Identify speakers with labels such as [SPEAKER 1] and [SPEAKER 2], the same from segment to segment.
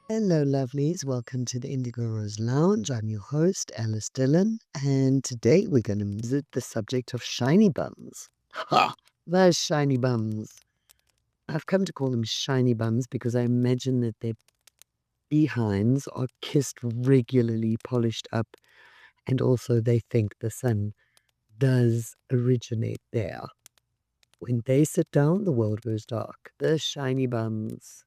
[SPEAKER 1] Hello, lovelies. Welcome to the Indigo Rose Lounge. I'm your host, Alyce Dylan, and today we're going to visit the subject of shiny bums. Ha! Those shiny bums. I've come to call them shiny bums because I imagine that their behinds are kissed regularly, polished up, and also they think the sun does originate there. When they sit down, the world goes dark. The shiny bums.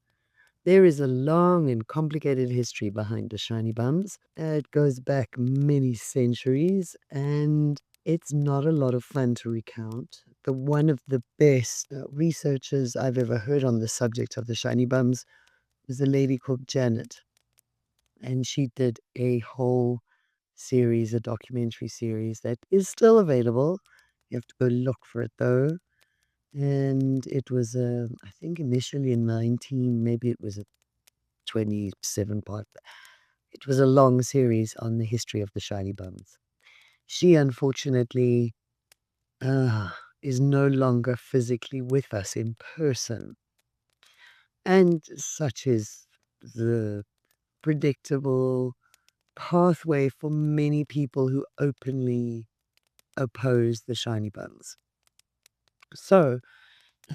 [SPEAKER 1] There is a long and complicated history behind the shiny bums. It goes back many centuries, and it's not a lot of fun to recount. One of the best researchers I've ever heard on the subject of the shiny bums was a lady called Janet, and she did a whole series, a documentary series that is still available. You have to go look for it though. And it was, I think initially in 19, maybe it was a 27 part. It was a long series on the history of the shiny bums. She unfortunately uh, is no longer physically with us in person. And such is the predictable pathway for many people who openly oppose the shiny bums. So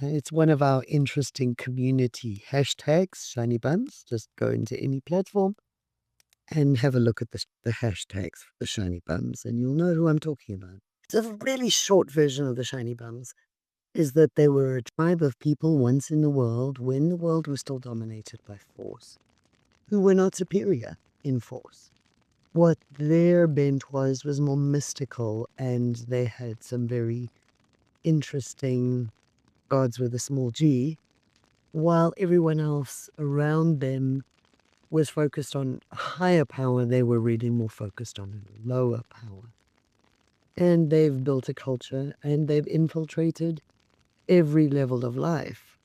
[SPEAKER 1] it's one of our interesting community hashtags, shiny bums. Just go into any platform and have a look at the hashtags for the shiny bums, and you'll know who I'm talking about. So the really short version of the shiny bums is that they were a tribe of people once in the world, when the world was still dominated by force, who were not superior in force. What their bent was more mystical, and they had some very interesting gods with a small g, while everyone else around them was focused on higher power. They were really more focused on lower power. And they've built a culture and they've infiltrated every level of life.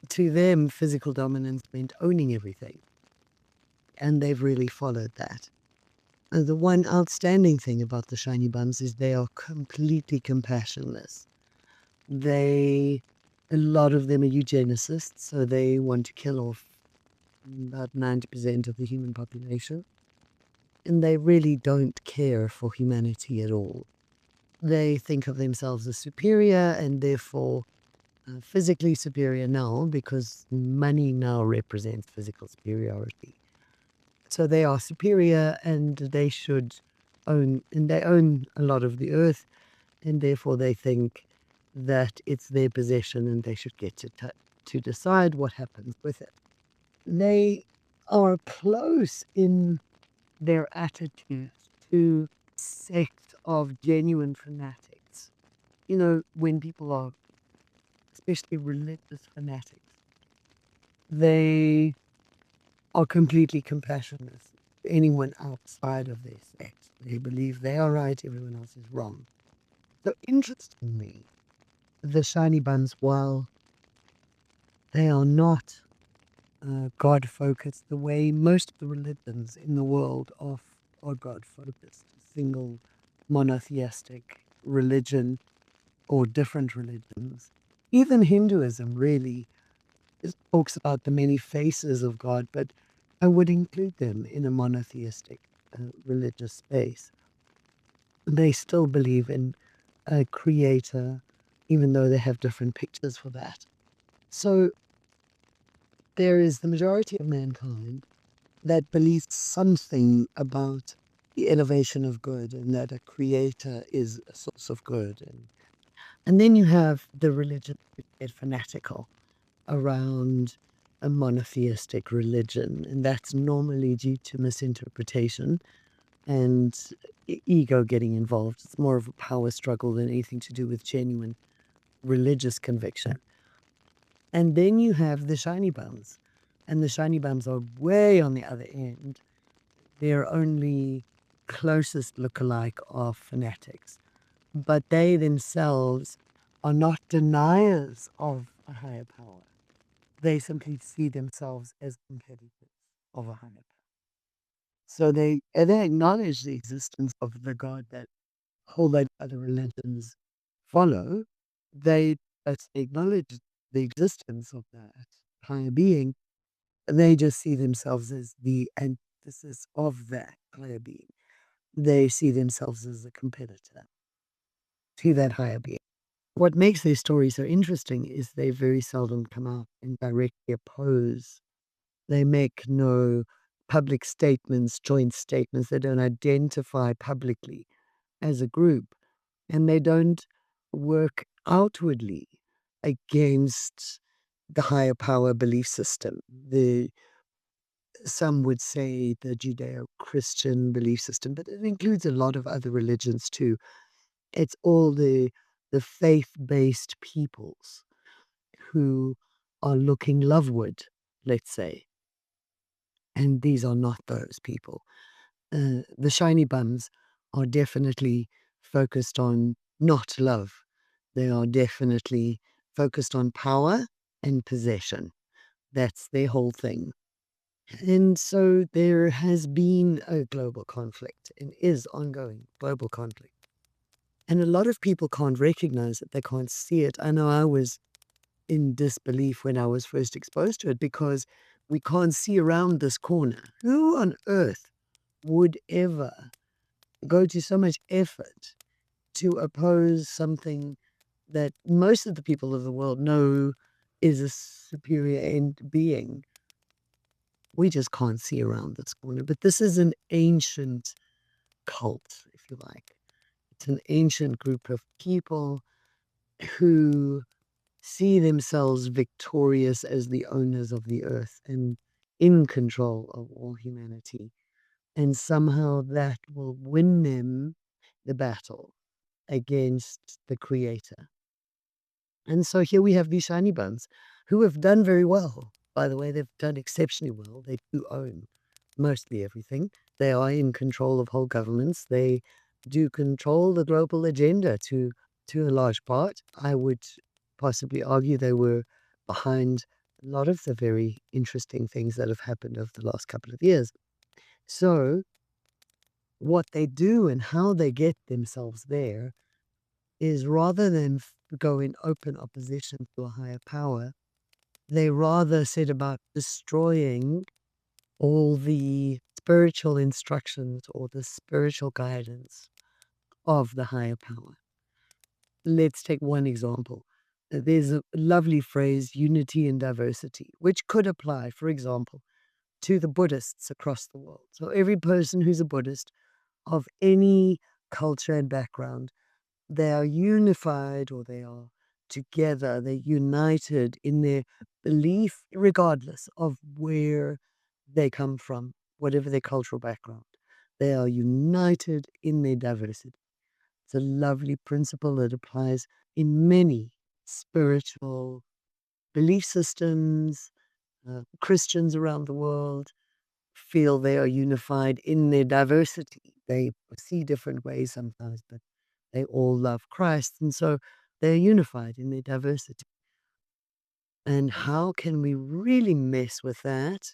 [SPEAKER 1] To them, physical dominance meant owning everything. And they've really followed that. And the one outstanding thing about the shiny bums is they are completely compassionless. A lot of them are eugenicists, so they want to kill off about 90% of the human population. And they really don't care for humanity at all. They think of themselves as superior and therefore physically superior now, because money now represents physical superiority. So they are superior and they own a lot of the earth, and therefore they think that it's their possession and they should get to decide what happens with it. They are close in their attitude to sect of genuine fanatics. You know, when people are, especially religious fanatics, they are completely compassionate. Anyone outside of their sect, they believe they are right, everyone else is wrong. So interestingly, the shiny buns, while they are not God focused the way most of the religions in the world are God focused, single monotheistic religion or different religions. Even Hinduism really talks about the many faces of God, but I would include them in a monotheistic religious space. They still believe in a creator, even though they have different pictures for that. So there is the majority of mankind that believes something about the elevation of good and that a creator is a source of good. And then you have the religion that get fanatical around a monotheistic religion, and that's normally due to misinterpretation and ego getting involved. It's more of a power struggle than anything to do with genuine religious conviction. And then you have the shiny bums, and the shiny bums are way on the other end. Their only closest lookalike are fanatics, but they themselves are not deniers of a higher power. They simply see themselves as competitors of a higher power. So they acknowledge the existence of the God that whole lot of other religions follow. They acknowledge the existence of that higher being, They just see themselves as the antithesis of that higher being. They see themselves as a competitor to that higher being. What makes their story so interesting is they very seldom come out and directly oppose. They make no public statements, joint statements. They don't identify publicly as a group, and they don't work outwardly against the higher power belief system. Some would say the Judeo-Christian belief system, but it includes a lot of other religions too. It's all the faith-based peoples who are looking loveward, let's say, and these are not those people. The shiny bums are definitely focused on not love. They are definitely focused on power and possession. That's their whole thing. And so there has been a global conflict and is ongoing global conflict. And a lot of people can't recognize it. They can't see it. I know I was in disbelief when I was first exposed to it because we can't see around this corner. Who on earth would ever go to so much effort to oppose something that most of the people of the world know is a superior end being? We just can't see around this corner. But this is an ancient cult, if you like. It's an ancient group of people who see themselves victorious as the owners of the earth and in control of all humanity. And somehow that will win them the battle against the creator. And so here we have these shiny buns who have done very well. By the way, they've done exceptionally well. They do own mostly everything. They are in control of whole governments. They do control the global agenda to a large part. I would possibly argue they were behind a lot of the very interesting things that have happened over the last couple of years. So what they do and how they get themselves there is rather than go in open opposition to a higher power, they rather set about destroying all the spiritual instructions or the spiritual guidance of the higher power. Let's take one example. There's a lovely phrase, unity and diversity, which could apply, for example, to the Buddhists across the world. So every person who's a Buddhist of any culture and background, they are unified or they are together, they're united in their belief, regardless of where they come from, whatever their cultural background. They are united in their diversity. It's a lovely principle that applies in many spiritual belief systems. Christians around the world feel they are unified in their diversity. They see different ways sometimes, but they all love Christ. And so they're unified in their diversity. And how can we really mess with that?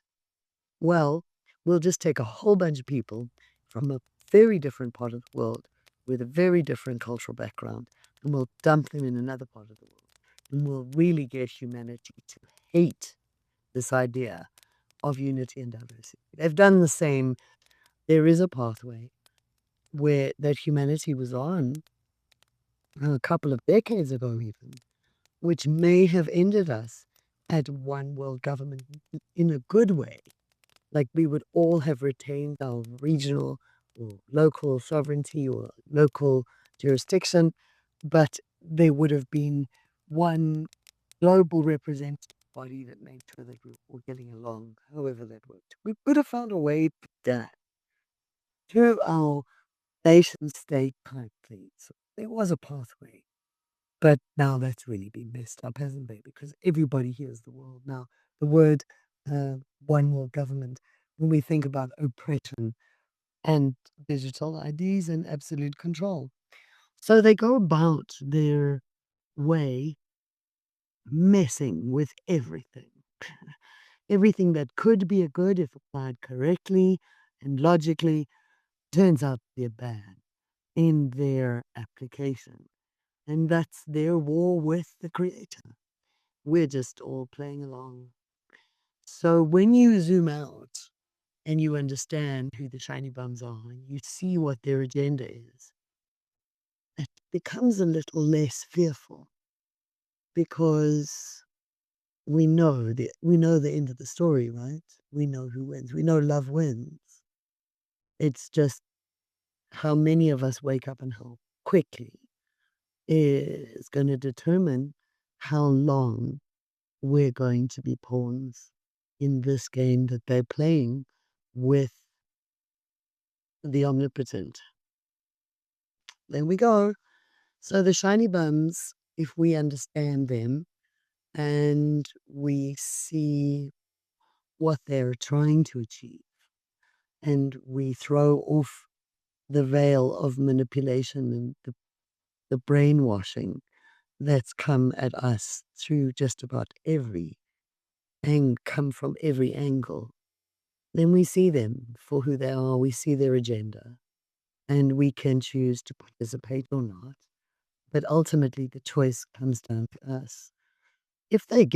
[SPEAKER 1] Well, we'll just take a whole bunch of people from a very different part of the world with a very different cultural background, and we'll dump them in another part of the world. And we'll really get humanity to hate this idea of unity and diversity. They've done the same. There is a pathway where that humanity was on a couple of decades ago even, which may have ended us at one world government in a good way. Like we would all have retained our regional or local sovereignty or local jurisdiction, but there would have been one global representative body that made sure that we were getting along, however that worked. We could have found a way to that through our nation state type things. So there was a pathway. But now that's really been messed up, hasn't it? Because everybody hears the world now. The word one world government, when we think about oppression and digital IDs and absolute control. So they go about their way messing with everything. Everything that could be a good if applied correctly and logically turns out to be a bad in their application. And that's their war with the creator. We're just all playing along. So when you zoom out and you understand who the shiny bums are and you see what their agenda is, it becomes a little less fearful because we know the end of the story, right? We know who wins. We know love wins. It's just how many of us wake up and how quickly is going to determine how long we're going to be pawns in this game that they're playing with the omnipotent. There we go. So the shiny bums, if we understand them and we see what they're trying to achieve, and we throw off the veil of manipulation and the brainwashing that's come at us through just about every and come from every angle, then we see them for who they are. We see their agenda, and we can choose to participate or not. But ultimately, the choice comes down to us. If they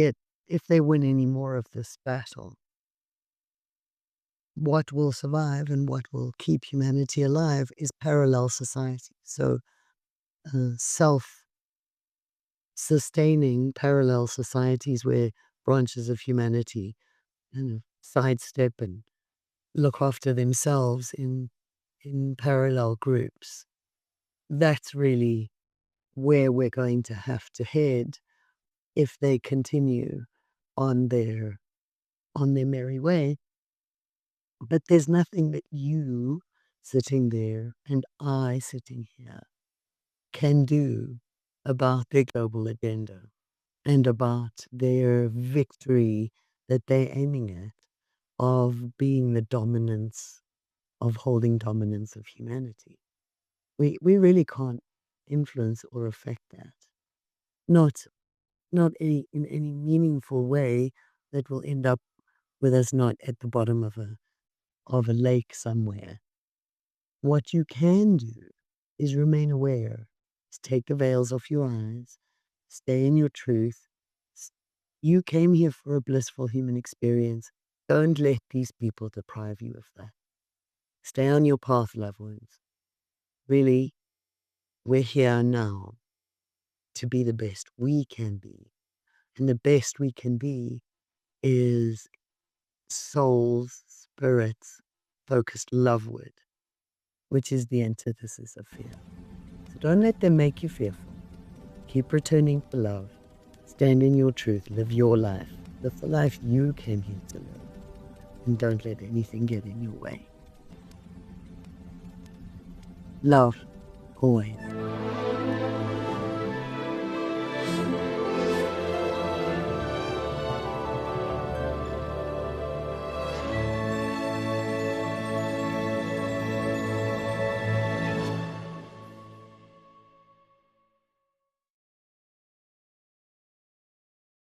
[SPEAKER 1] win any more of this battle, what will survive and what will keep humanity alive is parallel society. So, self-sustaining parallel societies where branches of humanity kind of sidestep and look after themselves in parallel groups. That's really where we're going to have to head if they continue on their merry way. But there's nothing that you sitting there and I sitting here can do about their global agenda and about their victory that they're aiming at of being the dominance, of holding dominance of humanity. We really can't influence or affect that. Not in any meaningful way that will end up with us not at the bottom of a lake somewhere. What you can do is remain aware. Is take the veils off your eyes. Stay in your truth. S- You came here for a blissful human experience. Don't let these people deprive you of that. Stay on your path, loved ones. Really, we're here now to be the best we can be. And the best we can be is souls, spirits, focused loveward, which is the antithesis of fear. So don't let them make you fearful. Keep returning to love. Stand in your truth. Live your life. Live the life you came here to live. And don't let anything get in your way. Love, always.